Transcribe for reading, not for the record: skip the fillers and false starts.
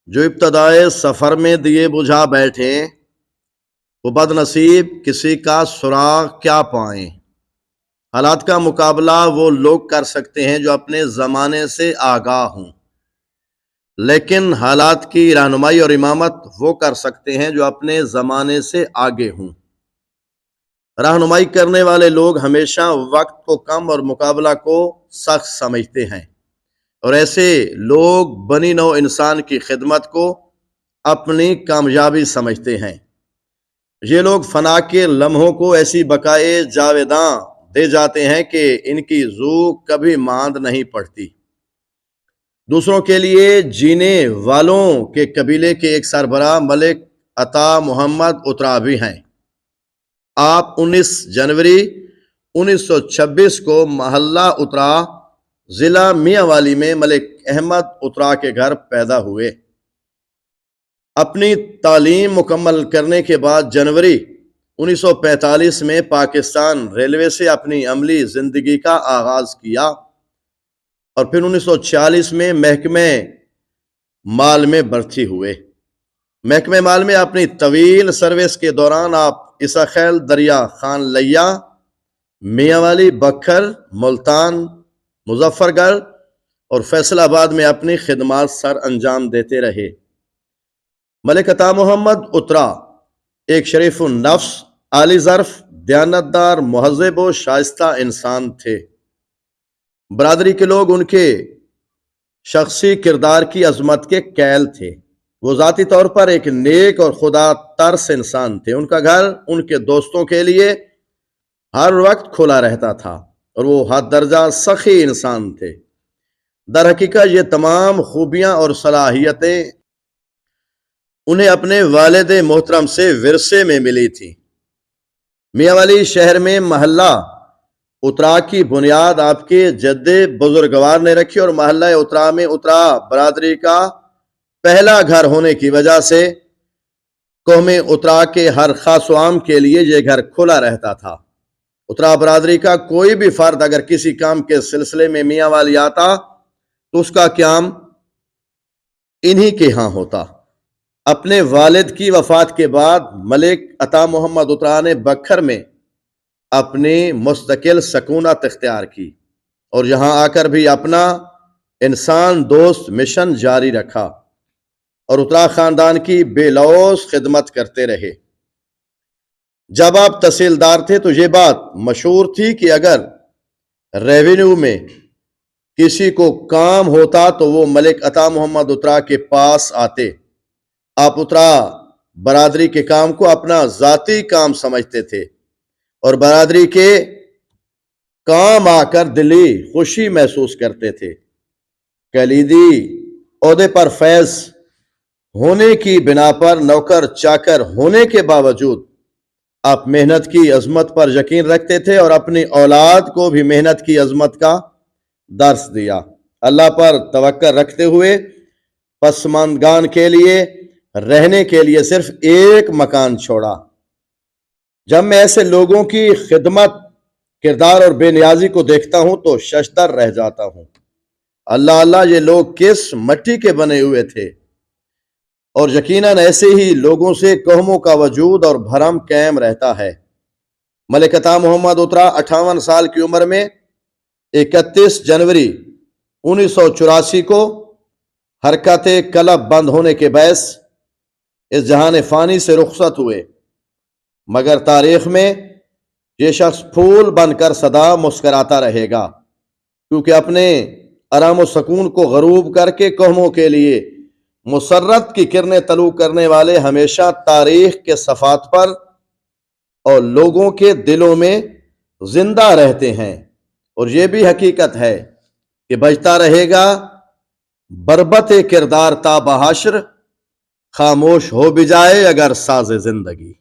جو ابتدائے سفر میں دیے بجھا بیٹھے، وہ بد نصیب کسی کا سراغ کیا پائیں۔ حالات کا مقابلہ وہ لوگ کر سکتے ہیں جو اپنے زمانے سے آگاہ ہوں، لیکن حالات کی رہنمائی اور امامت وہ کر سکتے ہیں جو اپنے زمانے سے آگے ہوں۔ رہنمائی کرنے والے لوگ ہمیشہ وقت کو کم اور مقابلہ کو سخت سمجھتے ہیں، اور ایسے لوگ بنی نوع انسان کی خدمت کو اپنی کامیابی سمجھتے ہیں۔ یہ لوگ فنا کے لمحوں کو ایسی بقائے جاویداں دے جاتے ہیں کہ ان کی ذوق کبھی ماند نہیں پڑتی۔ دوسروں کے لیے جینے والوں کے قبیلے کے ایک سربراہ ملک عطا محمد اترابی ہیں۔ آپ 19 جنوری 1926 کو محلہ اترا، ضلع میاں والی میں ملک احمد اترا کے گھر پیدا ہوئے۔ اپنی تعلیم مکمل کرنے کے بعد جنوری 1945 میں پاکستان ریلوے سے اپنی عملی زندگی کا آغاز کیا، اور پھر 1946 میں محکمہ مال میں بھرتی ہوئے۔ محکمہ مال میں اپنی طویل سروس کے دوران آپ عیسیٰ خیل، دریا خان لیا، میاں والی، بکھر، ملتان، مظفر گڑھ اور فیصل آباد میں اپنی خدمات سر انجام دیتے رہے۔ ملک عطا محمد اترا ایک شریف النفس، عالی ظرف، دیانتدار، مہذب و شائستہ انسان تھے۔ برادری کے لوگ ان کے شخصی کردار کی عظمت کے قائل تھے۔ وہ ذاتی طور پر ایک نیک اور خدا ترس انسان تھے۔ ان کا گھر ان کے دوستوں کے لیے ہر وقت کھلا رہتا تھا، اور وہ حد درجہ سخی انسان تھے۔ در حقیقت یہ تمام خوبیاں اور صلاحیتیں انہیں اپنے والد محترم سے ورثے میں ملی تھی۔ میاں والی شہر میں محلہ اترا کی بنیاد آپ کے جد بزرگوار نے رکھی، اور محلہ اترا میں اترا برادری کا پہلا گھر ہونے کی وجہ سے قوم اترا کے ہر خاص و عام کے لیے یہ گھر کھلا رہتا تھا۔ اترا برادری کا کوئی بھی فرد اگر کسی کام کے سلسلے میں میاں والی آتا تو اس کا قیام انہی کے ہاں ہوتا۔ اپنے والد کی وفات کے بعد ملک عطا محمد اترا نے بکھر میں اپنی مستقل سکونت اختیار کی، اور یہاں آ کر بھی اپنا انسان دوست مشن جاری رکھا، اور اترا خاندان کی بے لوث خدمت کرتے رہے۔ جب آپ تحصیلدار تھے تو یہ بات مشہور تھی کہ اگر ریونیو میں کسی کو کام ہوتا تو وہ ملک عطا محمد اترا کے پاس آتے۔ آپ اترا برادری کے کام کو اپنا ذاتی کام سمجھتے تھے، اور برادری کے کام آ کر دلی خوشی محسوس کرتے تھے۔ کلیدی عہدے پر فیض ہونے کی بنا پر نوکر چاکر ہونے کے باوجود آپ محنت کی عظمت پر یقین رکھتے تھے، اور اپنی اولاد کو بھی محنت کی عظمت کا درس دیا۔ اللہ پر توکل رکھتے ہوئے پسماندگان کے لیے رہنے کے لیے صرف ایک مکان چھوڑا۔ جب میں ایسے لوگوں کی خدمت، کردار اور بے نیازی کو دیکھتا ہوں تو ششدر رہ جاتا ہوں۔ اللہ اللہ، یہ لوگ کس مٹی کے بنے ہوئے تھے، اور یقیناً ایسے ہی لوگوں سے قوموں کا وجود اور بھرم قائم رہتا ہے۔ ملک عطا محمد اترا 58 سال کی عمر میں 31 جنوری 1984 کو حرکت قلب بند ہونے کے باعث اس جہان فانی سے رخصت ہوئے، مگر تاریخ میں یہ شخص پھول بن کر سدا مسکراتا رہے گا، کیونکہ اپنے آرام و سکون کو غروب کر کے قوموں کے لیے مسرت کی کرنیں طلوع کرنے والے ہمیشہ تاریخ کے صفحات پر اور لوگوں کے دلوں میں زندہ رہتے ہیں۔ اور یہ بھی حقیقت ہے کہ بجتا رہے گا بربط کردار تا بحشر، خاموش ہو بھی جائے اگر ساز زندگی۔